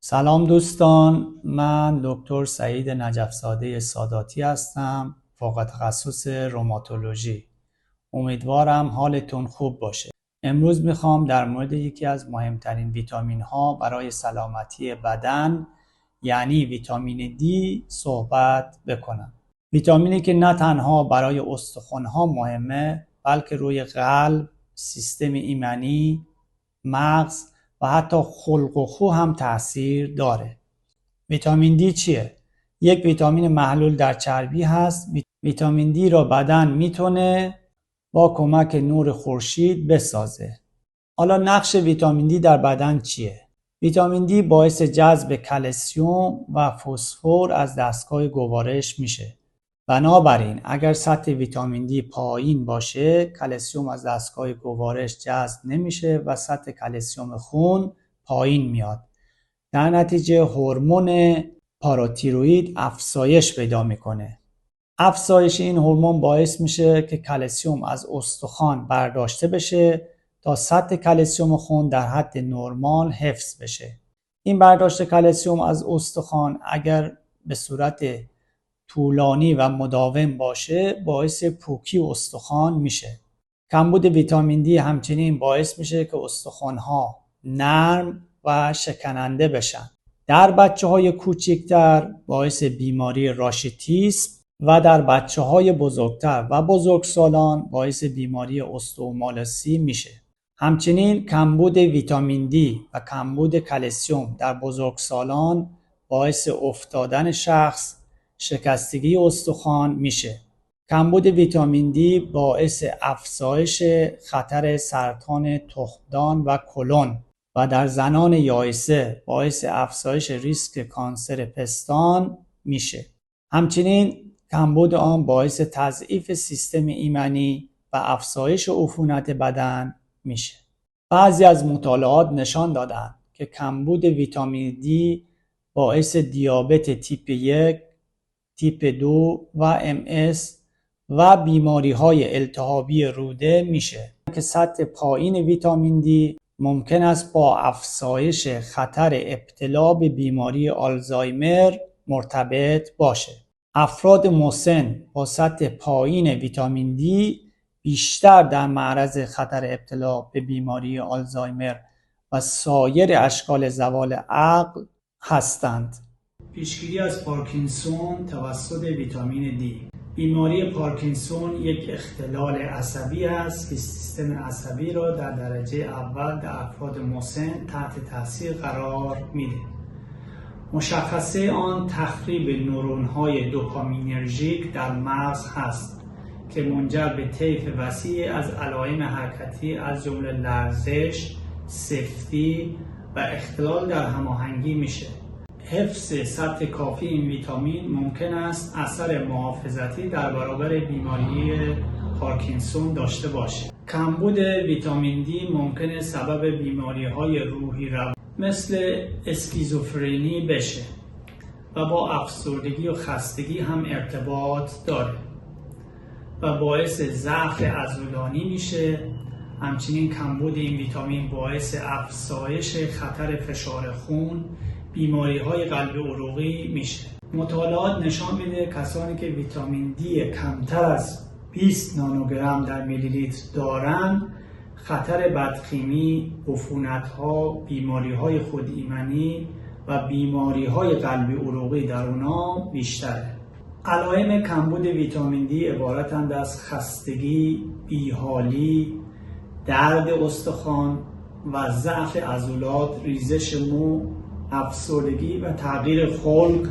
سلام دوستان، من دکتر سعید نجف‌زاده ساداتی هستم، فوق تخصص روماتولوژی. امیدوارم حالتون خوب باشه. امروز میخوام در مورد یکی از مهمترین ویتامین ها برای سلامتی بدن یعنی ویتامین دی صحبت بکنم. ویتامینی که نه تنها برای استخوان ها مهمه بلکه روی قلب، سیستم ایمنی، مغز و حتی خلق و خو هم تأثیر داره. ویتامین دی چیه؟ یک ویتامین محلول در چربی هست. ویتامین دی را بدن میتونه با کمک نور خورشید بسازه. حالا نقش ویتامین دی در بدن چیه؟ ویتامین دی باعث جذب کلسیم و فسفر از دستگاه گوارش میشه. بنابراین اگر سطح ویتامین دی پایین باشه، کلسیم از دستگاه گوارش جذب نمیشه و سطح کلسیم خون پایین میاد. در نتیجه هورمون پاراتیروئید افزایش پیدا میکنه. افزایش این هورمون باعث میشه که کلسیم از استخوان برداشته بشه تا سطح کلسیم خون در حد نرمال حفظ بشه. این برداشت کلسیم از استخوان اگر به صورت طولانی و مداوم باشه باعث پوکی استخوان میشه. کمبود ویتامین دی همچنین باعث میشه که استخوان‌ها نرم و شکننده بشن. در بچه‌های کوچکتر باعث بیماری راشیتیسم و در بچه‌های بزرگتر و بزرگسالان باعث بیماری استئومالاسی میشه. همچنین کمبود ویتامین دی و کمبود کلسیم در بزرگسالان باعث افتادن شخص، شکستگی استخوان میشه. کمبود ویتامین دی باعث افزایش خطر سرطان تخمدان و کلون و در زنان یائسه باعث افزایش ریسک کانسر پستان میشه. همچنین کمبود آن باعث تضعیف سیستم ایمنی و افزایش عفونت بدن میشه. بعضی از مطالعات نشان دادند که کمبود ویتامین دی باعث دیابت تیپ 1 تیپ 2 و MS و بیماری‌های التهابی روده میشه که سطح پایین ویتامین دی ممکن است با افزایش خطر ابتلا به بیماری آلزایمر مرتبط باشه. افراد مسن با سطح پایین ویتامین دی بیشتر در معرض خطر ابتلا به بیماری آلزایمر و سایر اشکال زوال عقل هستند. پیشگیری از پارکینسون توسط ویتامین دی. بیماری پارکینسون یک اختلال عصبی است که سیستم عصبی را در درجه اول در افراد مسن تحت تاثیر قرار میده. مشخصه آن تخریب نورون‌های دوپامینرژیک در مغز هست که منجر به طیف وسیع از علائم حرکتی از جمله لرزش، سستی و اختلال در هماهنگی میشه. حفظ سطح کافی این ویتامین ممکن است اثر محافظتی در برابر بیماری پارکینسون داشته باشد. کمبود ویتامین دی ممکن سبب بیماری‌های روحی مثل اسکیزوفرنی بشه و با افسردگی و خستگی هم ارتباط داره و باعث ضعف عضلانی میشه. همچنین کمبود این ویتامین باعث افزایش خطر فشار خون، بیماری‌های قلبی عروقی میشه. مطالعات نشان میده کسانی که ویتامین دی کمتر از 20 نانوگرم در میلی لیتر دارن خطر بدخیمی، عفونت‌ها، بیماری‌های خودایمنی و بیماری‌های قلبی عروقی در اونا بیشتره. علائم کمبود ویتامین دی عبارتند از خستگی، بیحالی، درد استخوان و ضعف عضلات، ریزش مو، افسردگی و تغییر خلق،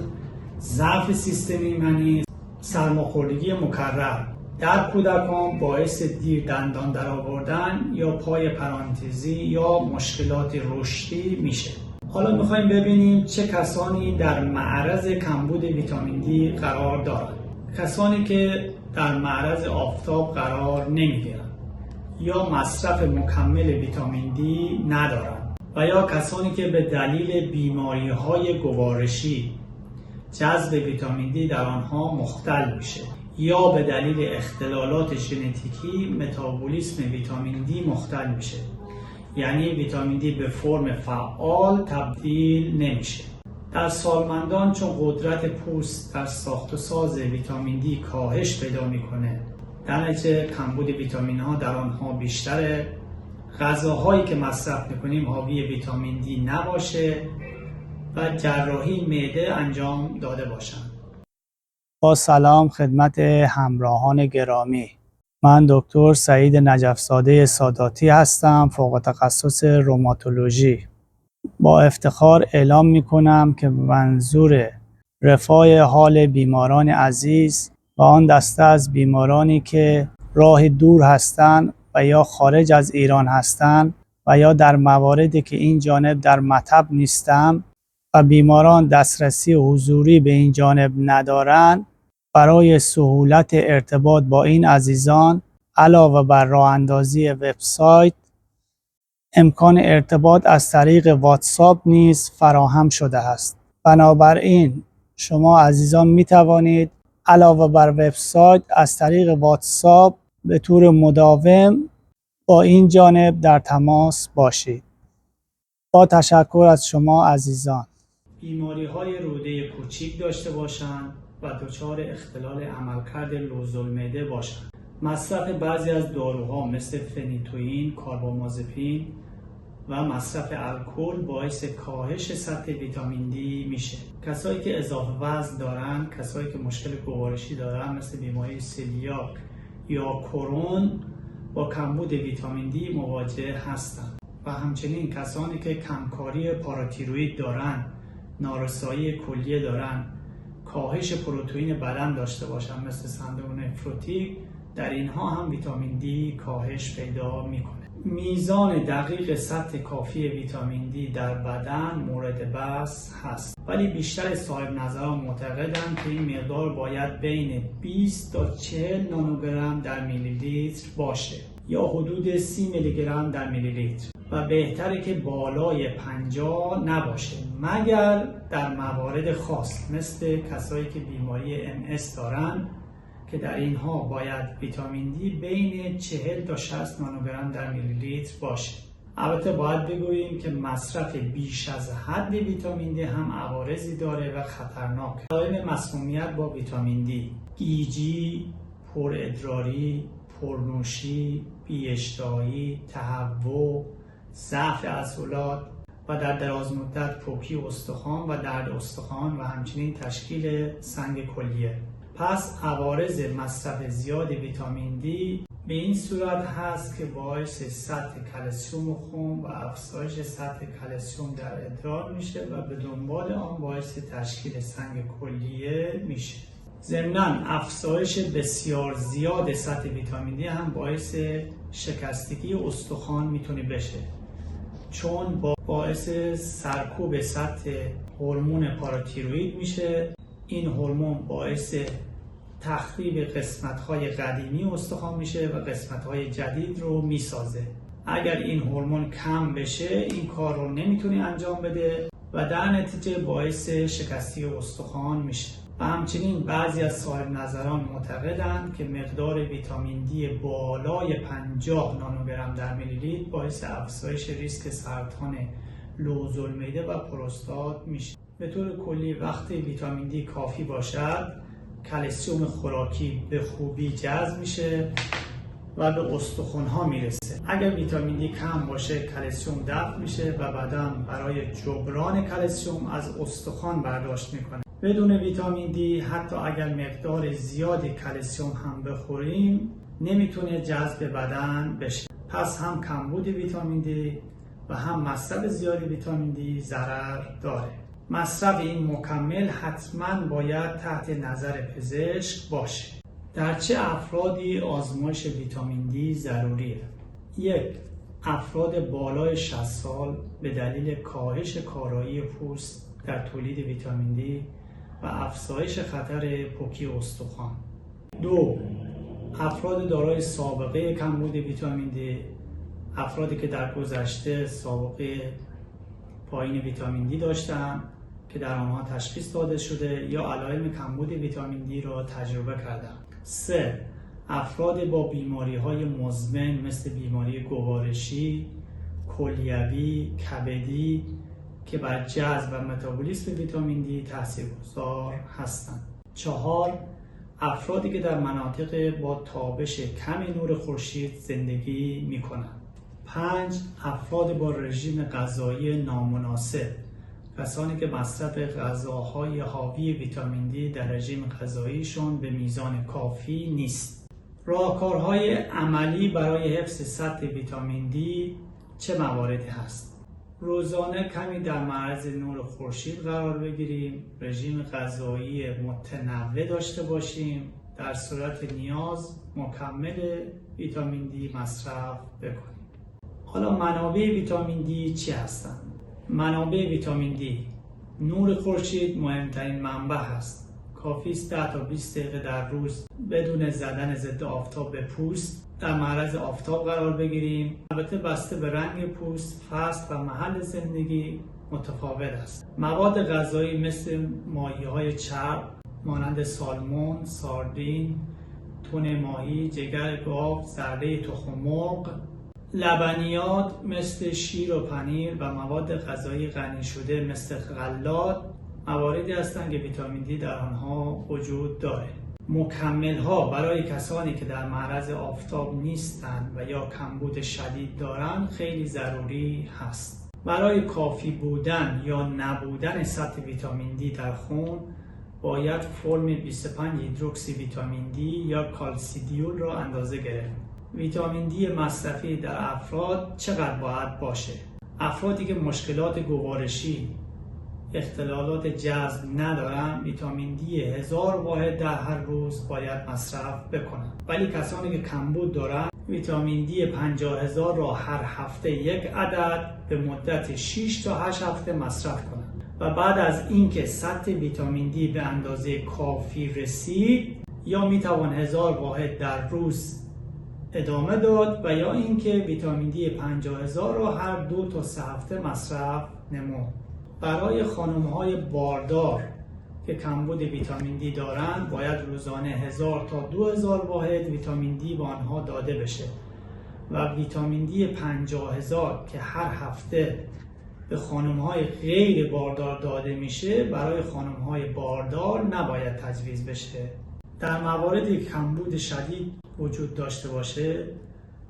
ضعف سیستم ایمنی، سرماخوردگی مکرر. در کودکان باعث دیر دندان درآوردن یا پای پرانتزی یا مشکلات رشدی میشه. حالا میخوایم ببینیم چه کسانی در معرض کمبود ویتامین دی قرار دارند. کسانی که در معرض آفتاب قرار نمیگیرند یا مصرف مکمل ویتامین دی ندارند و یا کسانی که به دلیل بیماری‌های گوارشی جذب ویتامین دی در آنها مختل میشه یا به دلیل اختلالات ژنتیکی متابولیسم ویتامین دی مختل میشه یعنی ویتامین دی به فرم فعال تبدیل نمیشه. در سالمندان چون قدرت پوست در ساخت و ساز ویتامین دی کاهش پیدا میکنه، در نتیجه کمبود ویتامین ها در آنها بیشتره. غذاهایی که مصرف میکنیم حاوی ویتامین دی نباشه و جراحی معده انجام داده باشند. با سلام خدمت همراهان گرامی، من دکتر سعید نجف‌زاده ساداتی هستم، فوق تخصص روماتولوژی. با افتخار اعلام میکنم که منظور رفاه حال بیماران عزیز و آن دسته از بیمارانی که راه دور هستند و یا خارج از ایران هستند و یا در مواردی که این جانب در مطب نیستند و بیماران دسترسی حضوری به این جانب ندارند، برای سهولت ارتباط با این عزیزان علاوه بر راه اندازی وبسایت، امکان ارتباط از طریق واتساپ نیز فراهم شده است. بنابراین شما عزیزان می توانید علاوه بر وبسایت از طریق واتساپ به طور مداوم با این جانب در تماس باشید. با تشکر از شما عزیزان. بیماری‌های روده کوچیک داشته باشند و دچار اختلال عملکرد لوزالمعده باشند. مصرف بعضی از داروها مثل فنیتوئین، کاربامازپین و مصرف الکل باعث کاهش سطح ویتامین دی میشه. کسایی که اضافه وزن دارن، کسایی که مشکل گوارشی دارن مثل بیماری سلیاک یا کرون با کمبود ویتامین دی مواجه هستند و همچنین کسانی که کمکاری پاراتیروئید دارن، نارسایی کلیه دارن، کاهش پروتئین بدن داشته باشن مثل سندروم نفروتیک، در اینها هم ویتامین دی کاهش پیدا میکنه. میزان دقیق سطح کافی ویتامین دی در بدن مورد بحث هست، ولی بیشتر صاحب نظران معتقدند که این مقدار باید بین 20 تا 40 نانوگرم در میلی لیتر باشه یا حدود 30 میلی گرم در میلی لیتر و بهتره که بالای 50 نباشه، مگر در موارد خاص مثل کسایی که بیماری MS دارن که در اینها باید ویتامین دی بین 40 تا 60 نانوگرم در میلی لیتر باشه. البته باید بگوییم که مصرف بیش از حد ویتامین دی هم عوارضی داره و خطرناک. علائم مسمومیت با ویتامین دی: گیجی، پرادراری، پرنوشی، بی‌اشتهایی، تهوع، ضعف عضلات و در دراز مدت پوکی استخوان و درد استخوان و همچنین تشکیل سنگ کلیه. پس عوارض مصرف زیاد ویتامین دی به این صورت هست که باعث سطح کلسیم خون و افزایش سطح کلسیم در ادرار میشه و به دنبال آن باعث تشکیل سنگ کلیه میشه. ضمناً افزایش بسیار زیاد سطح ویتامین دی هم باعث شکستگی استخوان میتونه بشه، چون باعث سرکوب سطح هورمون پاراتیروئید میشه. این هورمون باعث تخریب قسمت‌های قدیمی استخوان میشه و قسمت‌های جدید رو میسازه. اگر این هورمون کم بشه این کار رو نمیتونه انجام بده و در نتیجه باعث شکستگی استخوان میشه. و همچنین بعضی از صاحب نظران معتقدند که مقدار ویتامین دی بالای 50 نانوگرم در میلی لیتر باعث افزایش ریسک سرطان لوزالمعده و پروستات میشه. به طور کلی وقتی ویتامین دی کافی باشد، کلسیم خوراکی به خوبی جذب میشه و به استخوان‌ها میرسه. اگر ویتامین دی کم باشه کلسیم دفع میشه و بدن برای جبران کلسیم از استخوان برداشت میکنه. بدون ویتامین دی حتی اگر مقدار زیادی کلسیم هم بخوریم نمیتونه جذب بدن بشه. پس هم کمبود ویتامین دی و هم مصرف زیاد ویتامین دی ضرر داره. مصرف این مکمل حتما باید تحت نظر پزشک باشه. در چه افرادی آزمایش ویتامین دی ضروریه؟ 1. افراد بالای 60 سال به دلیل کاهش کارایی پوست در تولید ویتامین دی و افزایش خطر پوکی استخوان. 2. افراد دارای سابقه کمبود ویتامین دی، افرادی که در گذشته سابقه پایین ویتامین دی داشتن که در آنها تشخیص داده شده یا علائم کمبود ویتامین دی را تجربه کردن. 3. افراد با بیماری‌های مزمن مثل بیماری گوارشی، کلیوی، کبدی که بر جذب و متابولیسم ویتامین دی تاثیرگذار هستند. 4. افرادی که در مناطق با تابش کم نور خورشید زندگی می‌کنند. 5. افراد با رژیم غذایی نامناسب، کسانی که مصرف غذاهای حاوی ویتامین دی در رژیم غذاییشون به میزان کافی نیست. راهکارهای عملی برای حفظ سطح ویتامین دی چه مواردی هست؟ روزانه کمی در معرض نور خورشید قرار بگیریم، رژیم غذایی متنوع داشته باشیم، در صورت نیاز مکمل ویتامین دی مصرف بکنیم. حالا منابع ویتامین دی چی هستند؟ منابع ویتامین دی: نور خورشید مهمترین منبع است. کافی است 10 تا 20 دقیقه در روز بدون زدن ضد آفتاب به پوست در معرض آفتاب قرار بگیریم. البته بسته به رنگ پوست، فصل و محل زندگی متفاوت است. مواد غذایی مثل ماهی‌های چرب مانند سالمون، ساردین، تون ماهی، جگر گاو، زرده تخم مرغ، لبنیات مثل شیر و پنیر و مواد غذایی غنی شده مثل غلات مواردی هستند که ویتامین دی در آنها وجود دارد. مکمل‌ها برای کسانی که در معرض آفتاب نیستند و یا کمبود شدید دارند خیلی ضروری هست. برای کافی بودن یا نبودن سطح ویتامین دی در خون باید فرم 25 هیدروکسی ویتامین دی یا کالسیدیول را اندازه گرفت. ویتامین دی مصرفی در افراد چقدر باید باشه؟ افرادی که مشکلات گوارشی، اختلالات جذب ندارن ویتامین دی 1000 واحد در هر روز باید مصرف بکنن. ولی کسانی که کمبود دارن ویتامین دی 50000 را هر هفته یک عدد به مدت 6 تا 8 هفته مصرف کنن و بعد از اینکه سطح ویتامین دی به اندازه کافی رسید یا میتوان 1000 واحد در روز ادامه داد و یا اینکه ویتامین دی 50000 را هر 2 تا 3 هفته مصرف نمود. برای خانم‌های باردار که کمبود ویتامین دی دارند باید روزانه 1000 تا 2000 واحد ویتامین دی به آنها داده بشه و ویتامین دی 50000 که هر هفته به خانم‌های غیر باردار داده میشه برای خانم‌های باردار نباید تجویز بشه. در مواردی که کمبود شدید وجود داشته باشه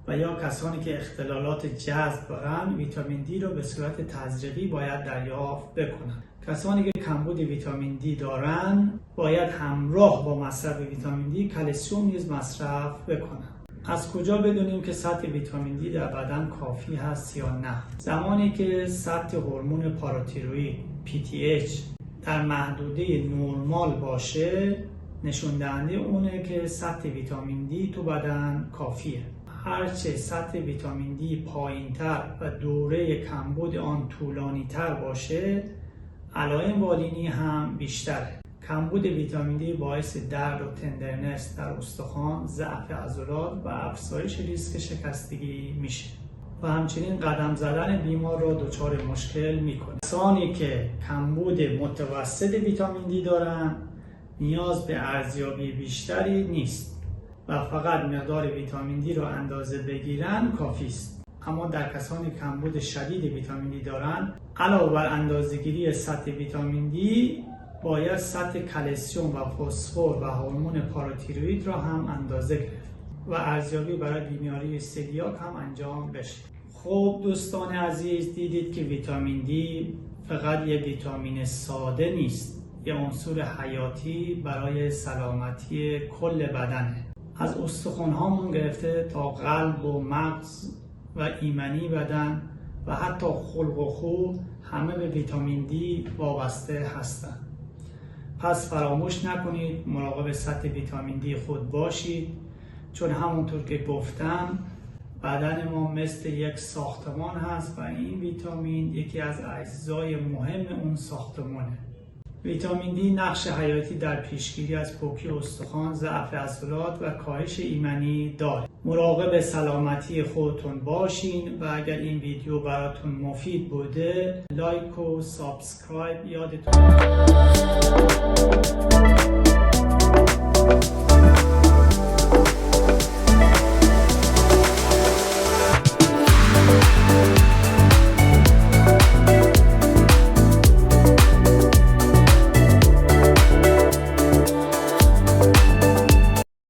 و یا کسانی که اختلالات جذب دارن ویتامین دی را به صورت تزریقی باید دریافت بکنن. کسانی که کمبود ویتامین دی دارن باید همراه با مصرف ویتامین دی کلسیم نیز مصرف بکنن. از کجا بدونیم که سطح ویتامین دی در بدن کافی هست یا نه؟ زمانی که سطح هورمون پاراتیروئید PTH در محدوده نرمال باشه نشون دهنده اونه که سطح ویتامین دی تو بدن کافیه. هرچه سطح ویتامین دی پایین‌تر و دوره کمبود آن طولانی‌تر باشه علائم بالینی هم بیشتره. کمبود ویتامین دی باعث درد و تندرنس در استخوان، ضعف عضلات و افزایش ریسک شکستگی میشه و همچنین قدم زدن بیمار را دچار مشکل میکنه. کسانی که کمبود متوسط ویتامین دی دارن نیاز به ارزیابی بیشتری نیست و فقط مقدار ویتامین دی را اندازه بگیرن کافی است. اما در کسانی که کمبود شدید ویتامین دی دارن علاوه بر اندازه‌گیری سطح ویتامین دی باید سطح کلسیم و فسفر و هورمون پاراتیروئید را هم اندازه گرفت و ارزیابی برای بیماری سلیاک هم انجام بشه. خب دوستان عزیز، دیدید که ویتامین دی فقط یک ویتامین ساده نیست، یک عنصر حیاتی برای سلامتی کل بدنه. از استخوان‌هامون گرفته تا قلب و مغز و ایمنی بدن و حتی خلق و خو همه به ویتامین دی وابسته هستند. پس فراموش نکنید مراقب سطح ویتامین دی خود باشید، چون همونطور که گفتم بدن ما مثل یک ساختمان هست و این ویتامین یکی از اجزای مهم اون ساختمانه. ویتامین دی نقش حیاتی در پیشگیری از پوکی استخوان، ضعف عضلات و کاهش ایمنی دارد. مراقب سلامتی خودتون باشین و اگر این ویدیو براتون مفید بوده لایک و سابسکرایب یادتون